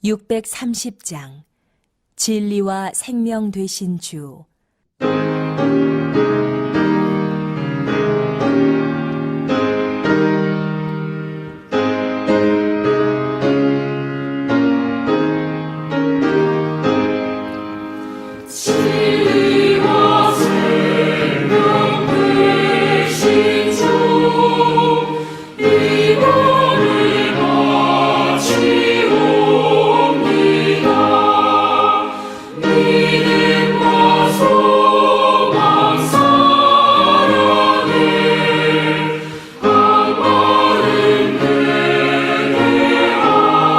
630장 진리와 생명 되신 주. 진리와 생명 되신 주, 이번을 바치옵니다. 믿음과 소망 사랑에 악마를 내게 하소서.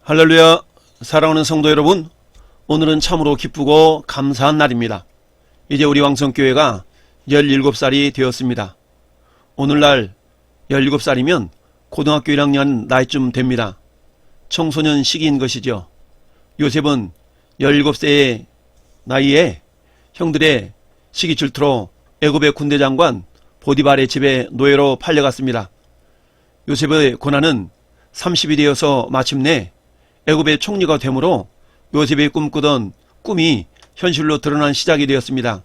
할렐루야. 사랑하는 성도 여러분, 오늘은 참으로 기쁘고 감사한 날입니다. 이제 우리 왕성교회가 17살이 되었습니다. 오늘날 17살이면 고등학교 1학년 나이쯤 됩니다. 청소년 시기인 것이죠. 요셉은 17세의 나이에 형들의 시기 질투로 애굽의 군대 장관 보디발의 집에 노예로 팔려갔습니다. 요셉의 고난은 30이 되어서 마침내 애굽의 총리가 되므로 요셉이 꿈꾸던 꿈이 현실로 드러난 시작이 되었습니다.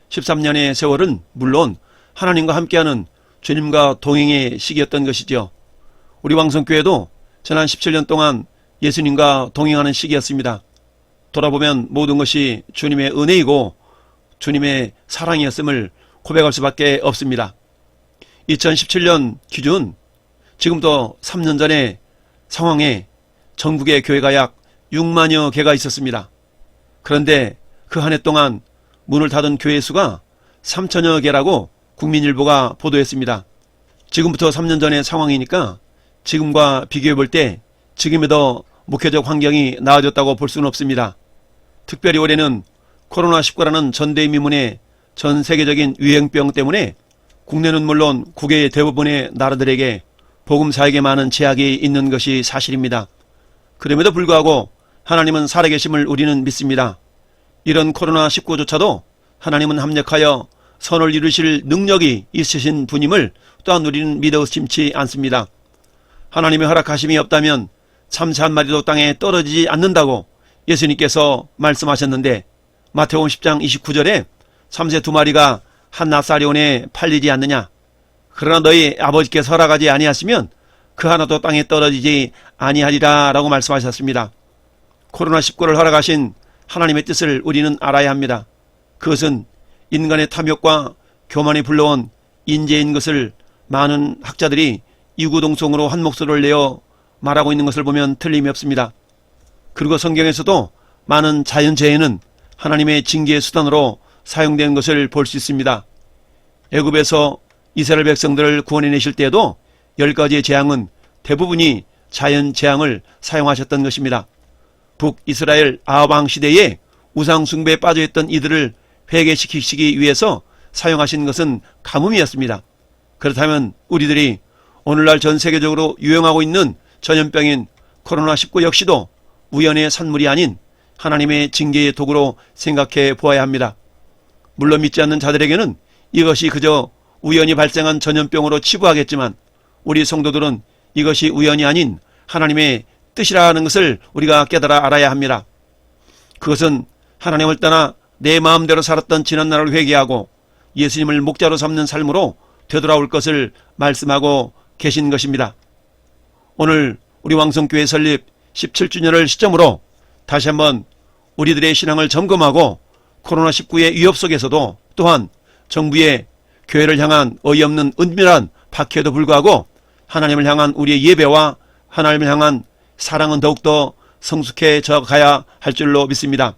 13년의 세월은 물론 하나님과 함께하는 주님과 동행의 시기였던 것이죠. 우리 왕성교회도 지난 17년 동안 예수님과 동행하는 시기였습니다. 돌아보면 모든 것이 주님의 은혜이고 주님의 사랑이었음을 고백할 수밖에 없습니다. 2017년 기준 지금부터 3년 전의 상황에 전국의 교회가 약 6만여 개가 있었습니다. 그런데 그 한 해 동안 문을 닫은 교회 수가 3천여 개라고 국민일보가 보도했습니다. 지금부터 3년 전의 상황이니까 지금과 비교해 볼 때 지금이 더 목회적 환경이 나아졌다고 볼 수는 없습니다. 특별히 올해는 코로나19라는 전대미문의 전 세계적인 유행병 때문에 국내는 물론 국외 대부분의 나라들에게 복음 사역에 많은 제약이 있는 것이 사실입니다. 그럼에도 불구하고 하나님은 살아계심을 우리는 믿습니다. 이런 코로나19조차도 하나님은 합력하여 선을 이루실 능력이 있으신 분임을 또한 우리는 믿어 의심치 않습니다. 하나님의 허락하심이 없다면 참새 한 마리도 땅에 떨어지지 않는다고 예수님께서 말씀하셨는데 마태복음 10장 29절에 참새 2마리가 한 나사리온에 팔리지 않느냐. 그러나 너희 아버지께서 허락하지 아니하시면 그 하나도 땅에 떨어지지 아니하리라 라고 말씀하셨습니다. 코로나19를 허락하신 하나님의 뜻을 우리는 알아야 합니다. 그것은 인간의 탐욕과 교만이 불러온 인재인 것을 많은 학자들이 이구동성으로 한 목소리를 내어 말하고 있는 것을 보면 틀림이 없습니다. 그리고 성경에서도 많은 자연재해는 하나님의 징계의 수단으로 사용된 것을 볼 수 있습니다. 애굽에서 이스라엘 백성들을 구원해내실 때에도 10가지의 재앙은 대부분이 자연 재앙을 사용하셨던 것입니다. 북이스라엘 아합 시대에 우상 숭배에 빠져있던 이들을 회개시키시기 위해서 사용하신 것은 가뭄이었습니다. 그렇다면 우리들이 오늘날 전 세계적으로 유행하고 있는 전염병인 코로나19 역시도 우연의 산물이 아닌 하나님의 징계의 도구로 생각해 보아야 합니다. 물론 믿지 않는 자들에게는 이것이 그저 우연히 발생한 전염병으로 치부하겠지만 우리 성도들은 이것이 우연이 아닌 하나님의 뜻이라는 것을 우리가 깨달아 알아야 합니다. 그것은 하나님을 떠나 내 마음대로 살았던 지난날을 회개하고 예수님을 목자로 삼는 삶으로 되돌아올 것을 말씀하고 계신 것입니다. 오늘 우리 왕성교회 설립 17주년을 시점으로 다시 한번 우리들의 신앙을 점검하고 코로나19의 위협 속에서도 또한 정부의 교회를 향한 어이없는 은밀한 박해에도 불구하고 하나님을 향한 우리의 예배와 하나님을 향한 사랑은 더욱더 성숙해져 가야 할 줄로 믿습니다.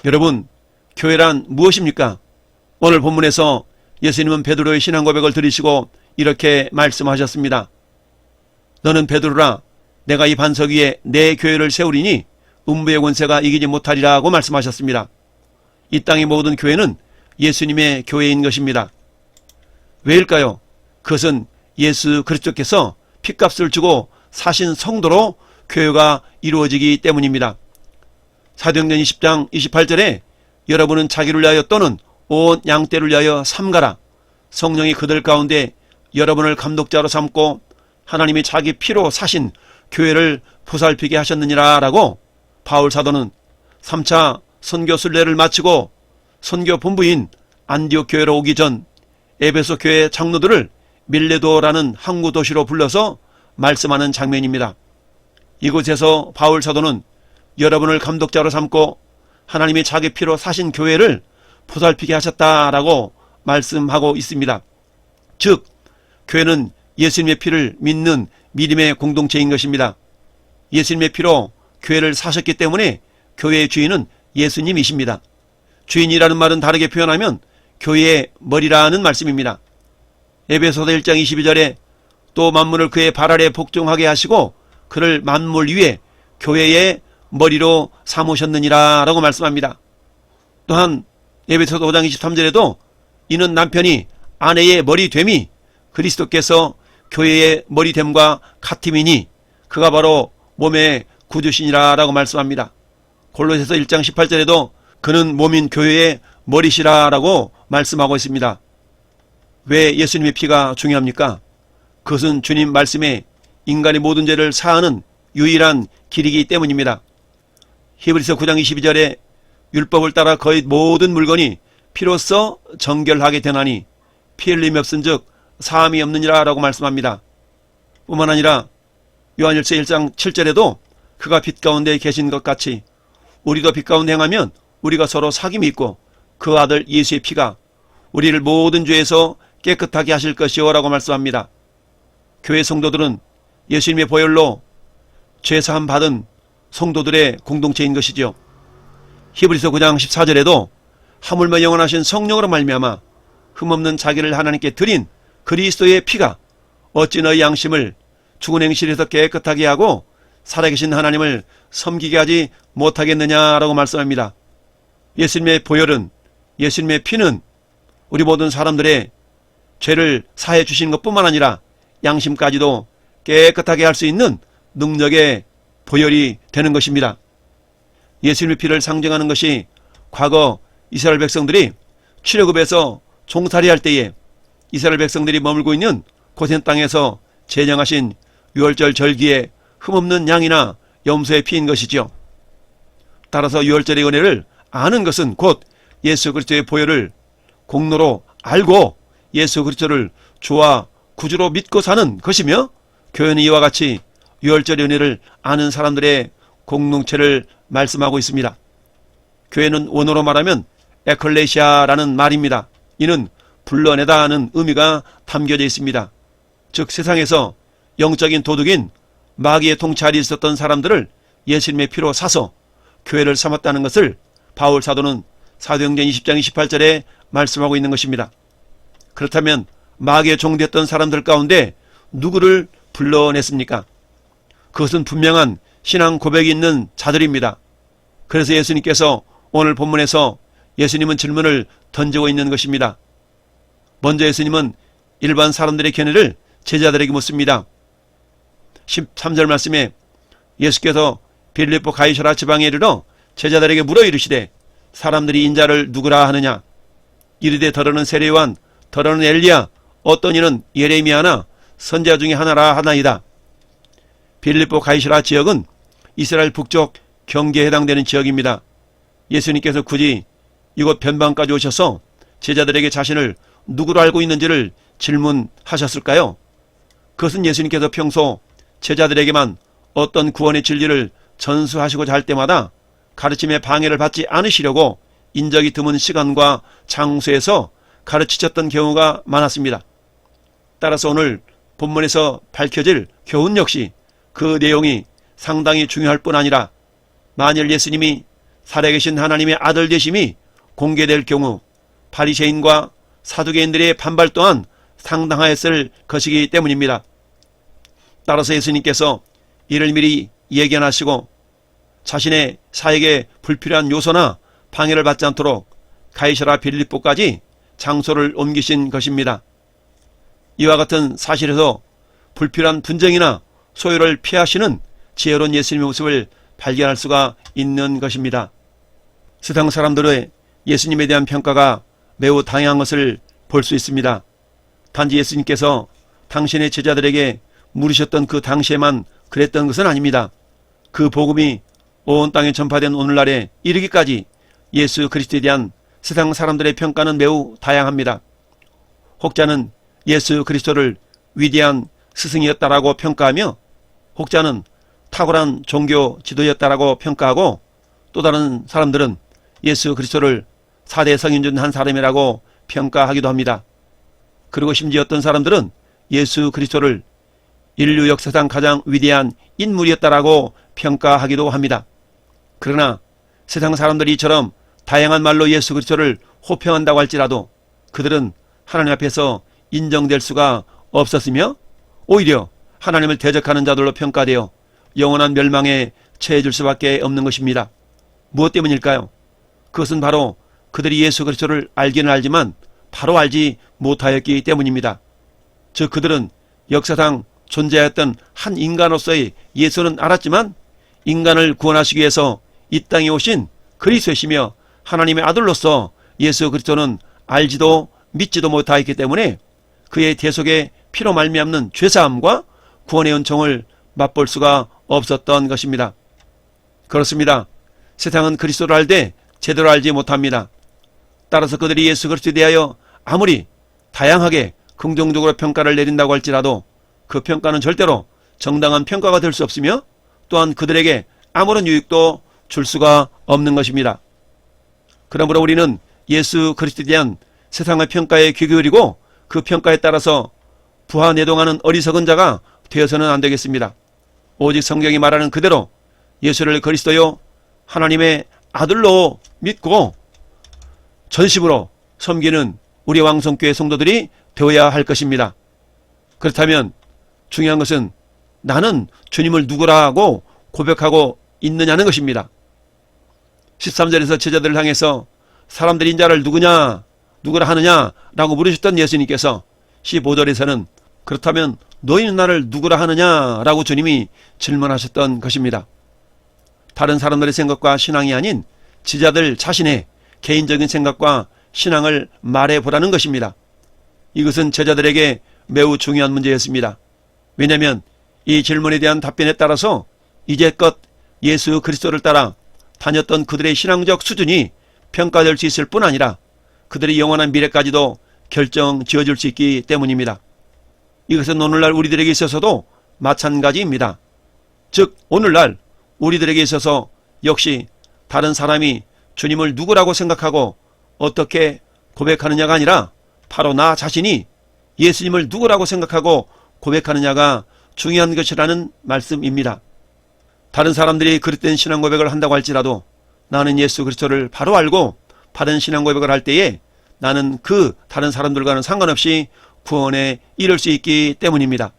여러분, 교회란 무엇입니까? 오늘 본문에서 예수님은 베드로의 신앙 고백을 들으시고 이렇게 말씀하셨습니다. 너는 베드로라, 내가 이 반석 위에 내 교회를 세우리니 음부의 권세가 이기지 못하리라고 말씀하셨습니다. 이 땅의 모든 교회는 예수님의 교회인 것입니다. 왜일까요? 그것은 예수 그리스도께서 핏값을 주고 사신 성도로 교회가 이루어지기 때문입니다. 사도행전 20장 28절에 여러분은 자기를 위하여 또는 온 양떼를 위하여 삼가라. 성령이 그들 가운데 여러분을 감독자로 삼고 하나님이 자기 피로 사신 교회를 보살피게 하셨느니라 라고 바울 사도는 3차 선교 순례를 마치고 선교 본부인 안디옥 교회로 오기 전 에베소 교회 장로들을 밀레도라는 항구 도시로 불러서 말씀하는 장면입니다. 이곳에서 바울 사도는 여러분을 감독자로 삼고 하나님이 자기 피로 사신 교회를 보살피게 하셨다라고 말씀하고 있습니다. 즉 교회는 예수님의 피를 믿는 믿음의 공동체인 것입니다. 예수님의 피로 교회를 사셨기 때문에 교회의 주인은 예수님이십니다. 주인이라는 말은 다르게 표현하면 교회의 머리라는 말씀입니다. 에베소서 1장 22절에 또 만물을 그의 발 아래 복종하게 하시고 그를 만물 위에 교회의 머리로 삼으셨느니라 라고 말씀합니다. 또한 에베소서 5장 23절에도 이는 남편이 아내의 머리됨이 그리스도께서 교회의 머리됨과 같음이니 그가 바로 몸의 구주시니라 라고 말씀합니다. 골로새서 1장 18절에도 그는 몸인 교회의 머리시라 라고 말씀하고 있습니다. 왜 예수님의 피가 중요합니까? 그것은 주님 말씀에 인간의 모든 죄를 사하는 유일한 길이기 때문입니다. 히브리서 9장 22절에 율법을 따라 거의 모든 물건이 피로써 정결하게 되나니 피 흘림이 없은즉 사함이 없느니라 라고 말씀합니다. 뿐만 아니라 요한일서 1장 7절에도 그가 빛 가운데 계신 것 같이 우리도 빛 가운데 행하면 우리가 서로 사귐이 있고 그 아들 예수의 피가 우리를 모든 죄에서 깨끗하게 하실 것이요 라고 말씀합니다. 교회 성도들은 예수님의 보혈로 죄사함 받은 성도들의 공동체인 것이죠. 히브리서 9장 14절에도 하물며 영원하신 성령으로 말미암아 흠없는 자기를 하나님께 드린 그리스도의 피가 어찌 너희 양심을 죽은 행실에서 깨끗하게 하고 살아계신 하나님을 섬기게 하지 못하겠느냐라고 말씀합니다. 예수님의 보혈은, 예수님의 피는 우리 모든 사람들의 죄를 사해 주시는 것뿐만 아니라 양심까지도 깨끗하게 할 수 있는 능력의 보혈이 되는 것입니다. 예수님의 피를 상징하는 것이 과거 이스라엘 백성들이 출애굽에서 종살이할 때에 이스라엘 백성들이 머물고 있는 고센 땅에서 제정하신 유월절 절기에 흠없는 양이나 염소의 피인 것이죠. 따라서 유월절의 은혜를 아는 것은 곧 예수 그리스도의 보혈을 공로로 알고 예수 그리스도를 주와 구주로 믿고 사는 것이며 교회는 이와 같이 유월절의 은혜를 아는 사람들의 공동체를 말씀하고 있습니다. 교회는 원어로 말하면 에클레시아라는 말입니다. 이는 불러내다 하는 의미가 담겨져 있습니다. 즉 세상에서 영적인 도둑인 마귀의 통치 아래 있었던 사람들을 예수님의 피로 사서 교회를 삼았다는 것을 바울 사도는 사도행전 20장 28절에 말씀하고 있는 것입니다. 그렇다면 마귀의 종되었던 사람들 가운데 누구를 불러냈습니까? 그것은 분명한 신앙 고백이 있는 자들입니다. 그래서 예수님께서 오늘 본문에서 예수님은 질문을 던지고 있는 것입니다. 먼저 예수님은 일반 사람들의 견해를 제자들에게 묻습니다. 13절 말씀에 예수께서 빌립보 가이사랴 지방에 이르러 제자들에게 물어 이르시되 사람들이 인자를 누구라 하느냐? 이르되 더러는 세례요한, 더러는 엘리야, 어떤 이는 예레미야나 선지자 중에 하나라 하나이다. 빌립보 가이사랴 지역은 이스라엘 북쪽 경계에 해당되는 지역입니다. 예수님께서 굳이 이곳 변방까지 오셔서 제자들에게 자신을 누구로 알고 있는지를 질문하셨을까요? 그것은 예수님께서 평소 제자들에게만 어떤 구원의 진리를 전수하시고자 할 때마다 가르침의 방해를 받지 않으시려고 인적이 드문 시간과 장소에서 가르치셨던 경우가 많았습니다. 따라서 오늘 본문에서 밝혀질 교훈 역시 그 내용이 상당히 중요할 뿐 아니라 만일 예수님이 살아계신 하나님의 아들 되심이 공개될 경우 바리새인과 사두개인들의 반발 또한 상당하였을 것이기 때문입니다. 따라서 예수님께서 이를 미리 예견하시고 자신의 사역에 불필요한 요소나 방해를 받지 않도록 가이사랴 빌립보까지 장소를 옮기신 것입니다. 이와 같은 사실에서 불필요한 분쟁이나 소요를 피하시는 지혜로운 예수님의 모습을 발견할 수가 있는 것입니다. 세상 사람들의 예수님에 대한 평가가 매우 다양한 것을 볼 수 있습니다. 단지 예수님께서 당신의 제자들에게 물으셨던 그 당시에만 그랬던 것은 아닙니다. 그 복음이 온 땅에 전파된 오늘날에 이르기까지 예수 그리스도에 대한 세상 사람들의 평가는 매우 다양합니다. 혹자는 예수 그리스도를 위대한 스승이었다라고 평가하며 혹자는 탁월한 종교 지도였다라고 평가하고 또 다른 사람들은 예수 그리스도를 4대 성인 중 한 사람이라고 평가하기도 합니다. 그리고 심지어 어떤 사람들은 예수 그리스도를 인류 역사상 가장 위대한 인물이었다라고 평가하기도 합니다. 그러나 세상 사람들이 이처럼 다양한 말로 예수 그리스도를 호평한다고 할지라도 그들은 하나님 앞에서 인정될 수가 없었으며 오히려 하나님을 대적하는 자들로 평가되어 영원한 멸망에 처해질 수밖에 없는 것입니다. 무엇 때문일까요? 그것은 바로 그들이 예수 그리스도를 알기는 알지만 바로 알지 못하였기 때문입니다. 즉 그들은 역사상 존재하였던 한 인간으로서의 예수는 알았지만 인간을 구원하시기 위해서 이 땅에 오신 그리스도이시며 하나님의 아들로서 예수 그리스도는 알지도 믿지도 못하였기 때문에 그의 대속의 피로 말미암는 죄사함과 구원의 은총을 맛볼 수가 없었던 것입니다. 그렇습니다. 세상은 그리스도를 알되 제대로 알지 못합니다. 따라서 그들이 예수 그리스도에 대하여 아무리 다양하게 긍정적으로 평가를 내린다고 할지라도 그 평가는 절대로 정당한 평가가 될 수 없으며 또한 그들에게 아무런 유익도 줄 수가 없는 것입니다. 그러므로 우리는 예수 그리스도에 대한 세상의 평가에 귀 기울이고 그 평가에 따라서 부하내동하는 어리석은 자가 되어서는 안 되겠습니다. 오직 성경이 말하는 그대로 예수를 그리스도요 하나님의 아들로 믿고 전심으로 섬기는 우리 왕성교회 성도들이 되어야 할 것입니다. 그렇다면 중요한 것은 나는 주님을 누구라고 고백하고 있느냐는 것입니다. 13절에서 제자들을 향해서 사람들이 인자를 누구라 하느냐라고 물으셨던 예수님께서 15절에서는 그렇다면 너희는 나를 누구라 하느냐라고 주님이 질문하셨던 것입니다. 다른 사람들의 생각과 신앙이 아닌 제자들 자신의 개인적인 생각과 신앙을 말해보라는 것입니다. 이것은 제자들에게 매우 중요한 문제였습니다. 왜냐하면 이 질문에 대한 답변에 따라서 이제껏 예수 그리스도를 따라 다녔던 그들의 신앙적 수준이 평가될 수 있을 뿐 아니라 그들의 영원한 미래까지도 결정 지어줄 수 있기 때문입니다. 이것은 오늘날 우리들에게 있어서도 마찬가지입니다. 즉 오늘날 우리들에게 있어서 역시 다른 사람이 주님을 누구라고 생각하고 어떻게 고백하느냐가 아니라 바로 나 자신이 예수님을 누구라고 생각하고 고백하느냐가 중요한 것이라는 말씀입니다. 다른 사람들이 그릇된 신앙 고백을 한다고 할지라도 나는 예수 그리스도를 바로 알고 바른 신앙 고백을 할 때에 나는 그 다른 사람들과는 상관없이 구원에 이를 수 있기 때문입니다.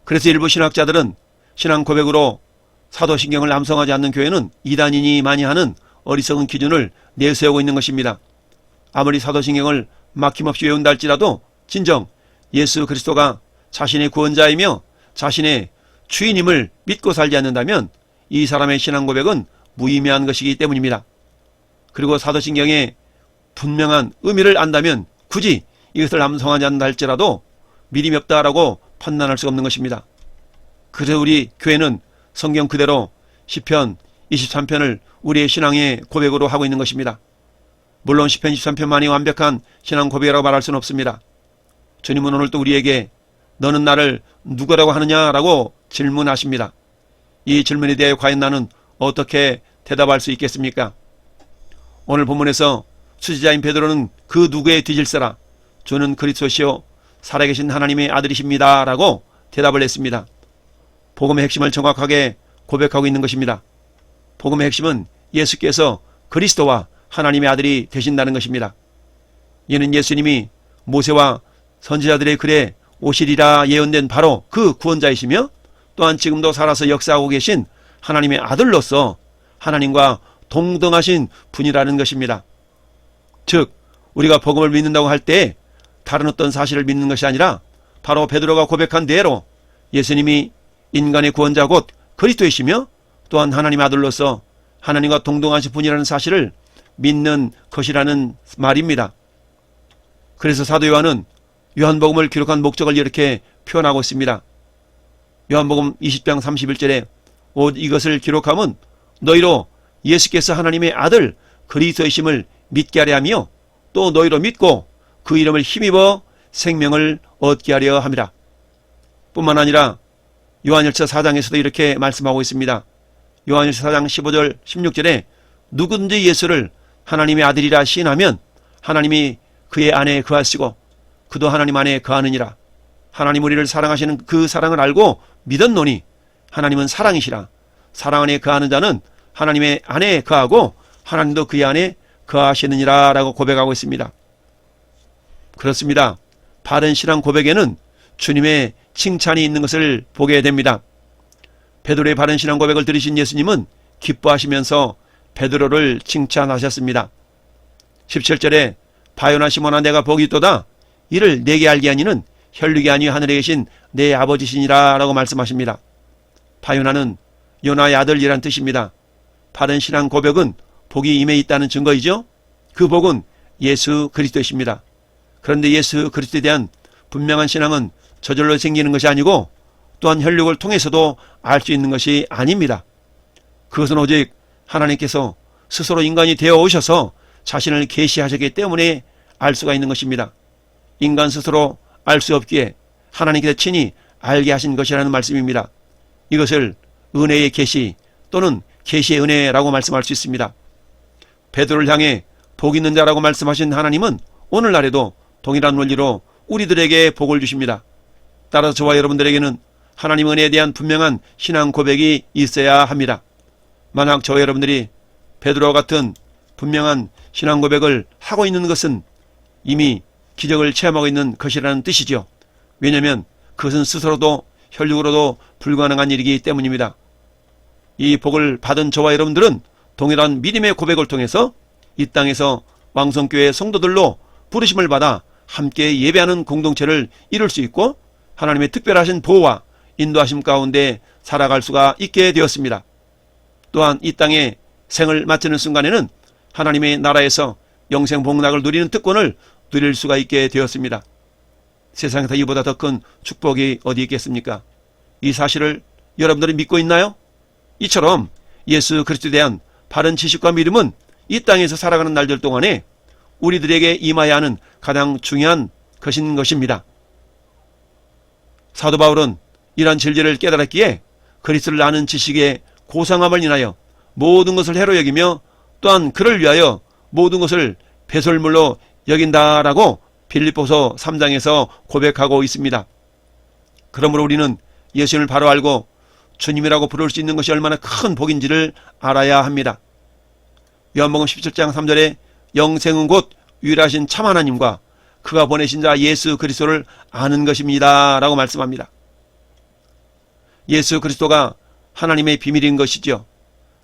그래서 일부 신학자들은 신앙 고백으로 사도신경을 암송하지 않는 교회는 이단인이 많이 하는 어리석은 기준을 내세우고 있는 것입니다. 아무리 사도신경을 막힘없이 외운다 할지라도 진정 예수 그리스도가 자신의 구원자이며 자신의 주인임을 믿고 살지 않는다면 이 사람의 신앙 고백은 무의미한 것이기 때문입니다. 그리고 사도신경의 분명한 의미를 안다면 굳이 이것을 암송하지 않는다 할지라도 믿음이 없다라고 판단할 수가 없는 것입니다. 그래서 우리 교회는 성경 그대로 시편 23편을 우리의 신앙의 고백으로 하고 있는 것입니다. 물론 시편 23편만이 완벽한 신앙 고백이라고 말할 수는 없습니다. 주님은 오늘 또 우리에게 너는 나를 누구라고 하느냐라고 질문하십니다. 이 질문에 대해 과연 나는 어떻게 대답할 수 있겠습니까? 오늘 본문에서 수지자인 베드로는 그 누구의 뒤질세라 주는 그리스도시요 살아계신 하나님의 아들이십니다 라고 대답을 했습니다. 복음의 핵심을 정확하게 고백하고 있는 것입니다. 복음의 핵심은 예수께서 그리스도와 하나님의 아들이 되신다는 것입니다. 이는 예수님이 모세와 선지자들의 글에 오시리라 예언된 바로 그 구원자이시며 또한 지금도 살아서 역사하고 계신 하나님의 아들로서 하나님과 동등하신 분이라는 것입니다. 즉 우리가 복음을 믿는다고 할 때 다른 어떤 사실을 믿는 것이 아니라 바로 베드로가 고백한 대로 예수님이 인간의 구원자 곧 그리스도이시며 또한 하나님의 아들로서 하나님과 동등하신 분이라는 사실을 믿는 것이라는 말입니다. 그래서 사도 요한은 요한복음을 기록한 목적을 이렇게 표현하고 있습니다. 요한복음 20장 31절에 곧 이것을 기록함은 너희로 예수께서 하나님의 아들 그리스도이심을 믿게 하려 하며 또 너희로 믿고 그 이름을 힘입어 생명을 얻게 하려 함이라. 뿐만 아니라 요한일서 4장에서도 이렇게 말씀하고 있습니다. 요한일서 4장 15절 16절에 누구든지 예수를 하나님의 아들이라 시인하면 하나님이 그의 안에 거하시고 그도 하나님 안에 거하느니라. 하나님 우리를 사랑하시는 그 사랑을 알고 믿었노니 하나님은 사랑이시라. 사랑 안에 거하는 자는 하나님의 안에 거하고 하나님도 그의 안에 거하시느니라 라고 고백하고 있습니다. 그렇습니다. 바른 신앙 고백에는 주님의 칭찬이 있는 것을 보게 됩니다. 베드로의 바른 신앙 고백을 들으신 예수님은 기뻐하시면서 베드로를 칭찬하셨습니다. 17절에 바요나 시몬아 내가 복이 있도다 이를 내게 알게 하니는 혈육이 아니요 하늘에 계신 내 아버지시니라 라고 말씀하십니다. 바요나는 요나의 아들이란 뜻입니다. 바른 신앙 고백은 복이 임해 있다는 증거이죠. 그 복은 예수 그리스도이십니다. 그런데 예수 그리스도에 대한 분명한 신앙은 저절로 생기는 것이 아니고 또한 혈육을 통해서도 알 수 있는 것이 아닙니다. 그것은 오직 하나님께서 스스로 인간이 되어 오셔서 자신을 계시하셨기 때문에 알 수가 있는 것입니다. 인간 스스로 알 수 없기에 하나님께서 친히 알게 하신 것이라는 말씀입니다. 이것을 은혜의 계시 또는 계시의 은혜라고 말씀할 수 있습니다. 베드로를 향해 복 있는 자라고 말씀하신 하나님은 오늘날에도 동일한 원리로 우리들에게 복을 주십니다. 따라서 저와 여러분들에게는 하나님 은혜에 대한 분명한 신앙 고백이 있어야 합니다. 만약 저와 여러분들이 베드로와 같은 분명한 신앙 고백을 하고 있는 것은 이미 기적을 체험하고 있는 것이라는 뜻이죠. 왜냐하면 그것은 스스로도 혈육으로도 불가능한 일이기 때문입니다. 이 복을 받은 저와 여러분들은 동일한 믿음의 고백을 통해서 이 땅에서 왕성교회 성도들로 부르심을 받아 함께 예배하는 공동체를 이룰 수 있고 하나님의 특별하신 보호와 인도하심 가운데 살아갈 수가 있게 되었습니다. 또한 이 땅에 생을 마치는 순간에는 하나님의 나라에서 영생 복락을 누리는 특권을 누릴 수가 있게 되었습니다. 세상에서 이보다 더 큰 축복이 어디 있겠습니까? 이 사실을 여러분들이 믿고 있나요? 이처럼 예수 그리스도에 대한 바른 지식과 믿음은 이 땅에서 살아가는 날들 동안에 우리들에게 임하여야 하는 가장 중요한 것입니다. 사도 바울은 이러한 진리를 깨달았기에 그리스도를 아는 지식의 고상함을 인하여 모든 것을 해로 여기며 또한 그를 위하여 모든 것을 배설물로 여긴다라고 빌립보서 3장에서 고백하고 있습니다. 그러므로 우리는 예수님을 바로 알고 주님이라고 부를 수 있는 것이 얼마나 큰 복인지를 알아야 합니다. 요한복음 17장 3절에 영생은 곧 유일하신 참 하나님과 그가 보내신 자 예수 그리스도를 아는 것입니다 라고 말씀합니다. 예수 그리스도가 하나님의 비밀인 것이죠.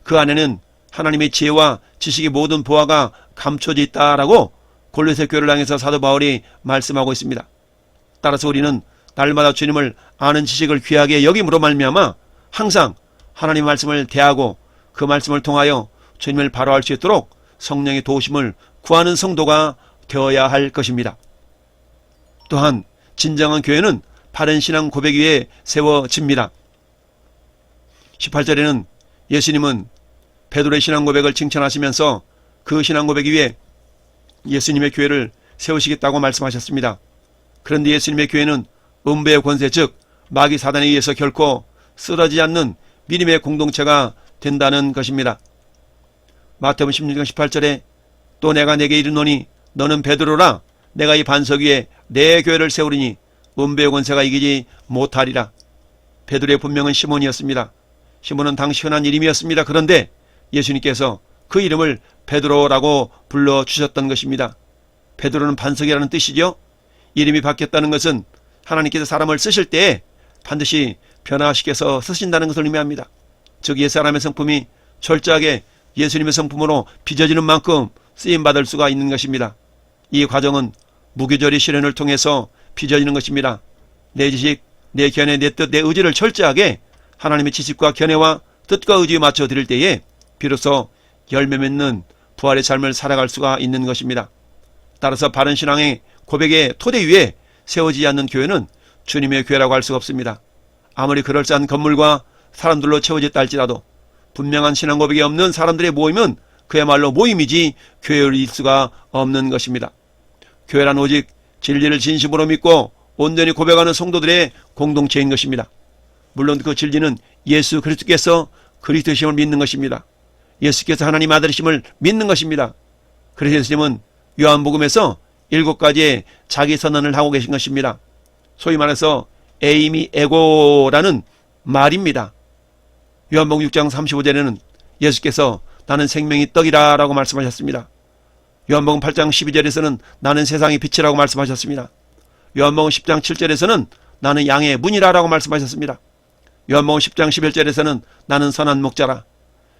그 안에는 하나님의 지혜와 지식의 모든 보화가 감춰져 있다라고 골로새 교회를 향해서 사도 바울이 말씀하고 있습니다. 따라서 우리는 날마다 주님을 아는 지식을 귀하게 여김으로 말미암아 항상 하나님의 말씀을 대하고 그 말씀을 통하여 주님을 바라할 수 있도록 성령의 도우심을 구하는 성도가 되어야 할 것입니다. 또한 진정한 교회는 바른 신앙 고백 위에 세워집니다. 18절에는 예수님은 베드로의 신앙 고백을 칭찬하시면서 그 신앙 고백 위에 예수님의 교회를 세우시겠다고 말씀하셨습니다. 그런데 예수님의 교회는 음부의 권세 즉 마귀 사단에 의해서 결코 쓰러지지 않는 믿음의 공동체가 된다는 것입니다. 마태복음 16장 18절에 또 내가 내게 이르노니 너는 베드로라 내가 이 반석 위에 내 교회를 세우리니 음부의 권세가 이기지 못하리라. 베드로의 본명은 시몬이었습니다. 시몬은 당시 흔한 이름이었습니다. 그런데 예수님께서 그 이름을 베드로라고 불러주셨던 것입니다. 베드로는 반석이라는 뜻이죠. 이름이 바뀌었다는 것은 하나님께서 사람을 쓰실 때에 반드시 변화시켜서 쓰신다는 것을 의미합니다. 즉 옛사람의 성품이 철저하게 예수님의 성품으로 빚어지는 만큼 쓰임받을 수가 있는 것입니다. 이 과정은 무교절의 실현을 통해서 빚어지는 것입니다. 내 지식, 내 견해, 내 뜻, 내 의지를 철저하게 하나님의 지식과 견해와 뜻과 의지에 맞춰 드릴 때에 비로소 열매 맺는 부활의 삶을 살아갈 수가 있는 것입니다. 따라서 바른 신앙의 고백의 토대 위에 세워지지 않는 교회는 주님의 교회라고 할 수가 없습니다. 아무리 그럴싸한 건물과 사람들로 채워졌다 할지라도 분명한 신앙 고백이 없는 사람들의 모임은 그야말로 모임이지 교회일 수가 없는 것입니다. 교회란 오직 진리를 진심으로 믿고 온전히 고백하는 성도들의 공동체인 것입니다. 물론 그 진리는 예수 그리스도께서 그리스도심을 믿는 것입니다. 예수께서 하나님 아들이심을 믿는 것입니다. 그래서 예수님은 요한복음에서 7가지의 자기 선언을 하고 계신 것입니다. 소위 말해서 에이미 에고라는 말입니다. 요한복음 6장 35절에는 예수께서 나는 생명의 떡이라 라고 말씀하셨습니다. 요한복음 8장 12절에서는 나는 세상의 빛이라고 말씀하셨습니다. 요한복음 10장 7절에서는 나는 양의 문이라 라고 말씀하셨습니다. 요한복음 10장 11절에서는 나는 선한 목자라.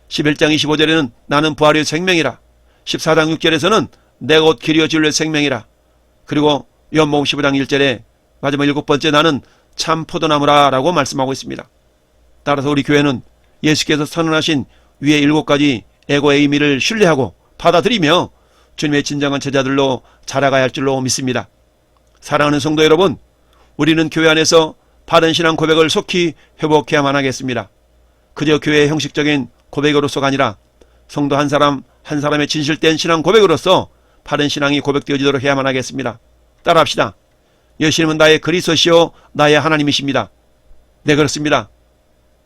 11장 25절에는 나는 부활의 생명이라. 14장 6절에서는 내가 곧 길이요 진리요 생명이라. 그리고 요한복음 15장 1절에 마지막 7번째 나는 참 포도나무라 라고 말씀하고 있습니다. 따라서 우리 교회는 예수께서 선언하신 위의 7가지 에고의 의미를 신뢰하고 받아들이며 주님의 진정한 제자들로 자라가야 할 줄로 믿습니다. 사랑하는 성도 여러분, 우리는 교회 안에서 바른 신앙 고백을 속히 회복해야만 하겠습니다. 그저 교회의 형식적인 고백으로서가 아니라 성도 한 사람 한 사람의 진실된 신앙 고백으로서 바른 신앙이 고백되어지도록 해야만 하겠습니다. 따라합시다. 예수님은 나의 그리스도시요 나의 하나님이십니다. 네, 그렇습니다.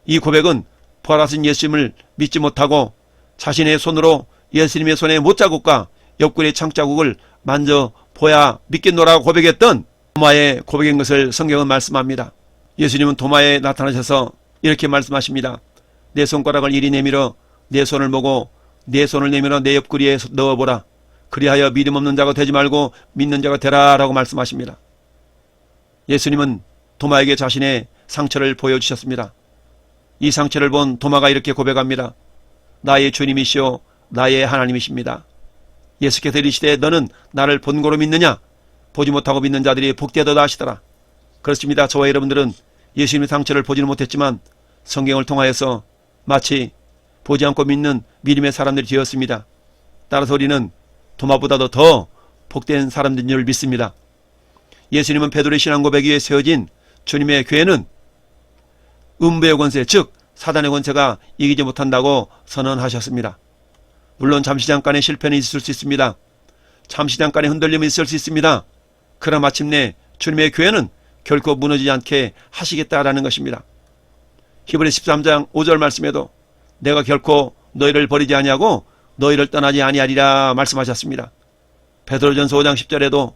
이 고백은 부활하신 예수님을 믿지 못하고 자신의 손으로 예수님의 손에 못자국과 옆구리의 창자국을 만져보야 믿겠노라고 고백했던 도마의 고백인 것을 성경은 말씀합니다. 예수님은 도마에 나타나셔서 이렇게 말씀하십니다. 내 손가락을 이리 내밀어 내 손을 보고 내 손을 내밀어 내 옆구리에 넣어보라. 그리하여 믿음 없는 자가 되지 말고 믿는 자가 되라 라고 말씀하십니다. 예수님은 도마에게 자신의 상처를 보여주셨습니다. 이 상처를 본 도마가 이렇게 고백합니다. 나의 주님이시오 나의 하나님이십니다. 예수께서 이르시되 너는 나를 본고로 믿느냐? 보지 못하고 믿는 자들이 복되도다 하시더라. 그렇습니다. 저와 여러분들은 예수님의 상처를 보지는 못했지만 성경을 통하여서 마치 보지 않고 믿는 믿음의 사람들이 되었습니다. 따라서 우리는 도마보다도 더 복된 사람들인 줄 믿습니다. 예수님은 베드로의 신앙 고백 위에 세워진 주님의 교회는 음부의 권세 즉 사단의 권세가 이기지 못한다고 선언하셨습니다. 물론 잠시 잠깐의 실패는 있을 수 있습니다. 잠시 잠깐의 흔들림이 있을 수 있습니다. 그러나 마침내 주님의 교회는 결코 무너지지 않게 하시겠다라는 것입니다. 히브리 13장 5절 말씀에도 내가 결코 너희를 버리지 아니하고 너희를 떠나지 아니하리라 말씀하셨습니다. 베드로전서 5장 10절에도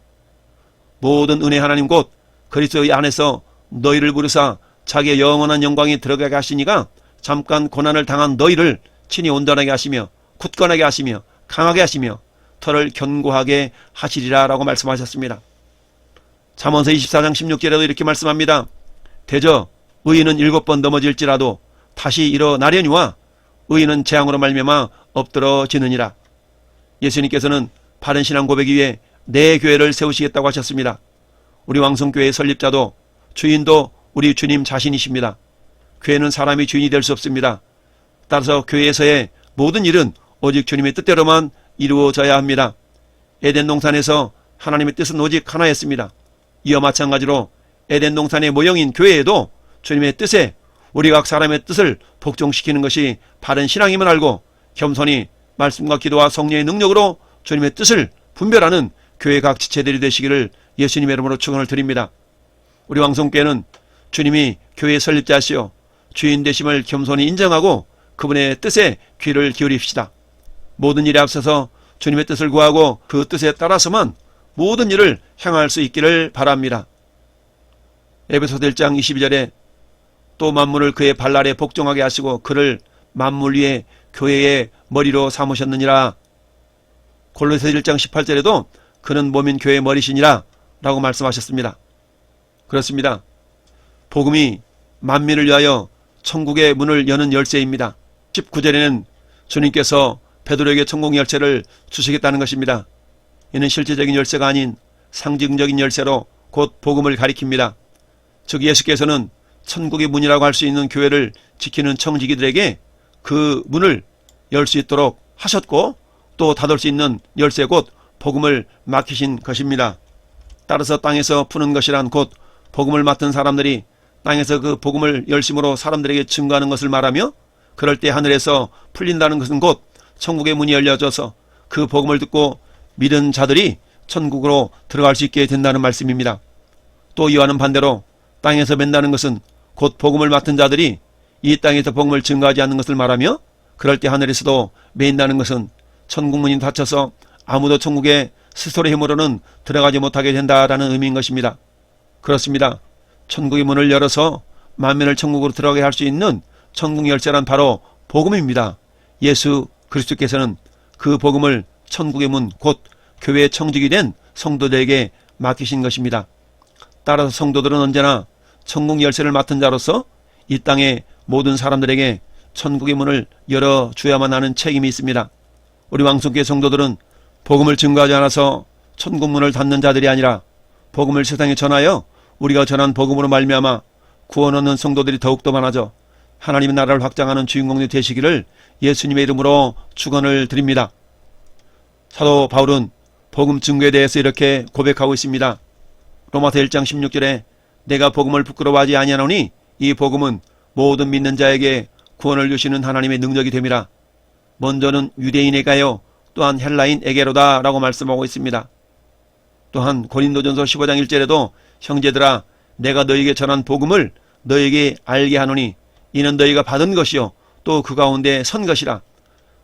모든 은혜 하나님 곧 그리스도의 안에서 너희를 부르사 자기의 영원한 영광이 들어가게 하시니가 잠깐 고난을 당한 너희를 친히 온전하게 하시며 굳건하게 하시며 강하게 하시며 터를 견고하게 하시리라 라고 말씀하셨습니다. 잠언서 24장 16절에도 이렇게 말씀합니다. 대저 의인은 7번 넘어질지라도 다시 일어나려니와 의인은 재앙으로 말미암아 엎드러지느니라. 예수님께서는 바른 신앙 고백 위에 내 교회를 세우시겠다고 하셨습니다. 우리 왕성교회의 설립자도 주인도 우리 주님 자신이십니다. 교회는 사람이 주인이 될 수 없습니다. 따라서 교회에서의 모든 일은 오직 주님의 뜻대로만 이루어져야 합니다. 에덴 동산에서 하나님의 뜻은 오직 하나였습니다. 이와 마찬가지로 에덴 동산의 모형인 교회에도 주님의 뜻에 우리 각 사람의 뜻을 복종시키는 것이 바른 신앙임을 알고 겸손히 말씀과 기도와 성령의 능력으로 주님의 뜻을 분별하는 교회 각 지체들이 되시기를 예수님의 이름으로 축원을 드립니다. 우리 왕성교회는 주님이 교회의 설립자시요 주인 되심을 겸손히 인정하고 그분의 뜻에 귀를 기울입시다. 모든 일에 앞서서 주님의 뜻을 구하고 그 뜻에 따라서만 모든 일을 행할 수 있기를 바랍니다. 에베소서 1장 22절에 또 만물을 그의 발 아래 복종하게 하시고 그를 만물 위에 교회의 머리로 삼으셨느니라. 골로새서 1장 18절에도 그는 몸인 교회의 머리시니라 라고 말씀하셨습니다. 그렇습니다. 복음이 만민을 위하여 천국의 문을 여는 열쇠입니다. 19절에는 주님께서 베드로에게 천국 열쇠를 주시겠다는 것입니다. 이는 실제적인 열쇠가 아닌 상징적인 열쇠로 곧 복음을 가리킵니다. 즉 예수께서는 천국의 문이라고 할 수 있는 교회를 지키는 청지기들에게 그 문을 열 수 있도록 하셨고 또 닫을 수 있는 열쇠 곧 복음을 맡기신 것입니다. 따라서 땅에서 푸는 것이란 곧 복음을 맡은 사람들이 땅에서 그 복음을 열심으로 사람들에게 증거하는 것을 말하며 그럴 때 하늘에서 풀린다는 것은 곧 천국의 문이 열려져서 그 복음을 듣고 믿은 자들이 천국으로 들어갈 수 있게 된다는 말씀입니다. 또 이와는 반대로 땅에서 맨다는 것은 곧 복음을 맡은 자들이 이 땅에서 복음을 증거하지 않는 것을 말하며 그럴 때 하늘에서도 매인다는 것은 천국 문이 닫혀서 아무도 천국에 스스로의 힘으로는 들어가지 못하게 된다라는 의미인 것입니다. 그렇습니다. 천국의 문을 열어서 만민을 천국으로 들어가게 할 수 있는 천국 열쇠란 바로 복음입니다. 예수 그리스도께서는 그 복음을 천국의 문 곧 교회의 청직이 된 성도들에게 맡기신 것입니다. 따라서 성도들은 언제나 천국 열쇠를 맡은 자로서 이 땅의 모든 사람들에게 천국의 문을 열어줘야만 하는 책임이 있습니다. 우리 왕성교회 성도들은 복음을 증거하지 않아서 천국 문을 닫는 자들이 아니라 복음을 세상에 전하여 우리가 전한 복음으로 말미암아 구원 얻는 성도들이 더욱더 많아져 하나님의 나라를 확장하는 주인공이 되시기를 예수님의 이름으로 축원을 드립니다. 사도 바울은 복음 증거에 대해서 이렇게 고백하고 있습니다. 로마서 1장 16절에 내가 복음을 부끄러워하지 아니하노니 이 복음은 모든 믿는 자에게 구원을 주시는 하나님의 능력이 됨이라. 먼저는 유대인에게요 또한 헬라인에게로다 라고 말씀하고 있습니다. 또한 고린도전서 15장 1절에도 형제들아 내가 너희에게 전한 복음을 너희에게 알게 하노니 이는 너희가 받은 것이요 또 그 가운데 선 것이라.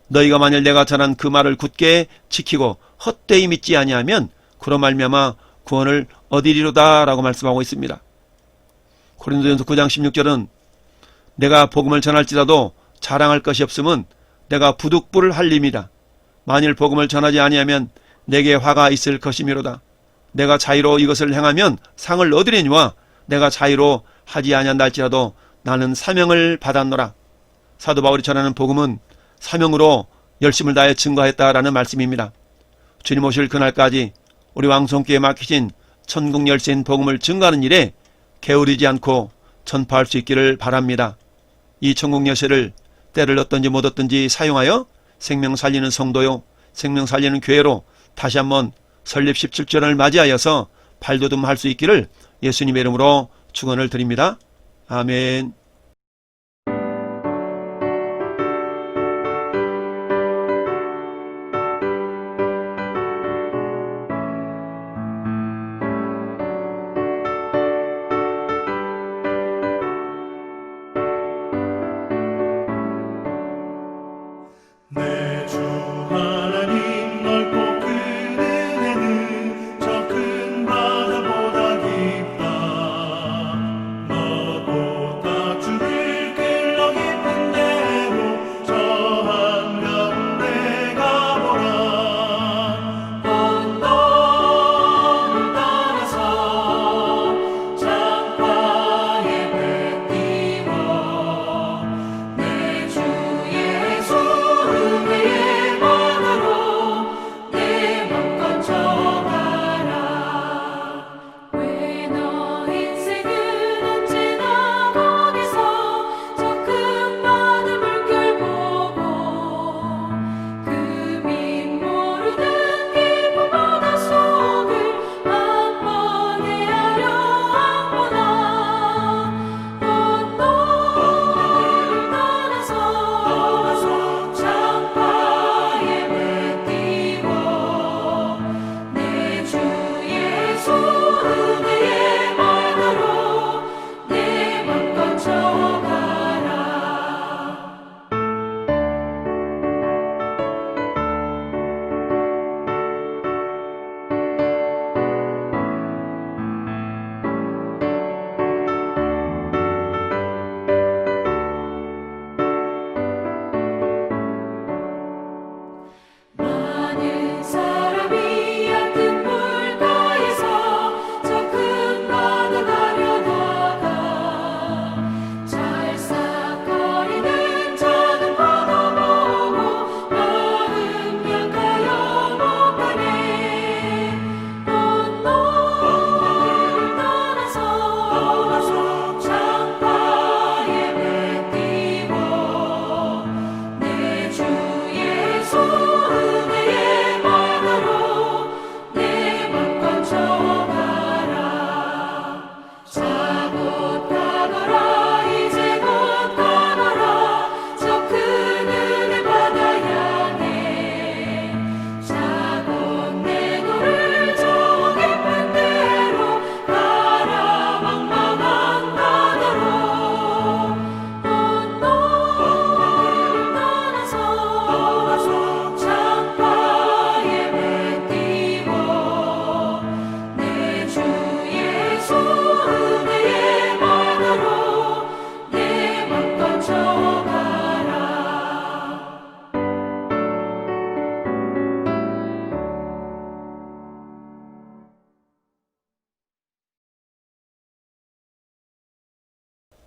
너희가 만일 내가 전한 그 말을 굳게 지키고 헛되이 믿지 아니하면 그로 말미암아 구원을 얻으리로다 라고 말씀하고 있습니다. 고린도전서 9장 16절은 내가 복음을 전할지라도 자랑할 것이 없음은 내가 부득불을 할림이라. 만일 복음을 전하지 아니하면 내게 화가 있을 것이미로다. 내가 자의로 이것을 행하면 상을 얻으려니와 내가 자의로 하지 아니한다 할지라도 나는 사명을 받았노라. 사도 바울이 전하는 복음은 사명으로 열심을 다해 증거했다라는 말씀입니다. 주님 오실 그날까지 우리 왕성교회에 맡기신 천국 열쇠인 복음을 증거하는 일에 게으르지 않고 전파할 수 있기를 바랍니다. 이 천국 열쇠를 때를 얻든지 못 얻든지 사용하여 생명 살리는 성도요 생명 살리는 교회로 다시 한번 설립 17주년을 맞이하여서 발돋움할 수 있기를 예수님의 이름으로 축원을 드립니다. 아멘. 내 주 하나님 넓고 큰 은혜는 저 큰 바다보다 깊다. 너보다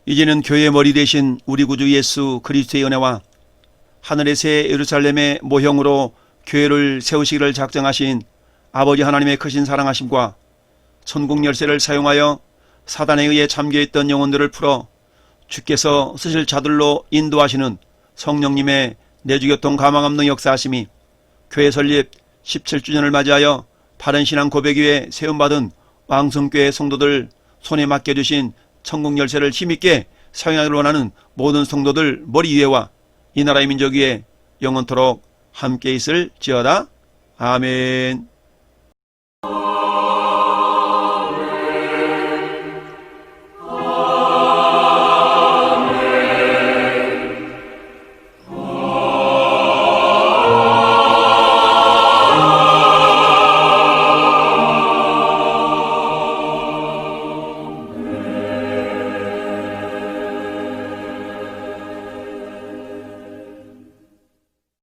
이제는 교회의 머리 대신 우리 구주 예수 그리스도의 은혜와 하늘의 새 예루살렘의 모형으로 교회를 세우시기를 작정하신 아버지 하나님의 크신 사랑하심과 천국 열쇠를 사용하여 사단에 의해 잠겨있던 영혼들을 풀어 주께서 쓰실 자들로 인도하시는 성령님의 내주교통 가망 없는 역사하심이 교회 설립 17주년을 맞이하여 바른 신앙 고백 위에 세움받은 왕성교회 성도들 손에 맡겨주신 천국 열쇠를 힘있게 사용하기를 원하는 모든 성도들 머리 위에와 이 나라의 민족 위에 영원토록 함께 있을지어다. 아멘.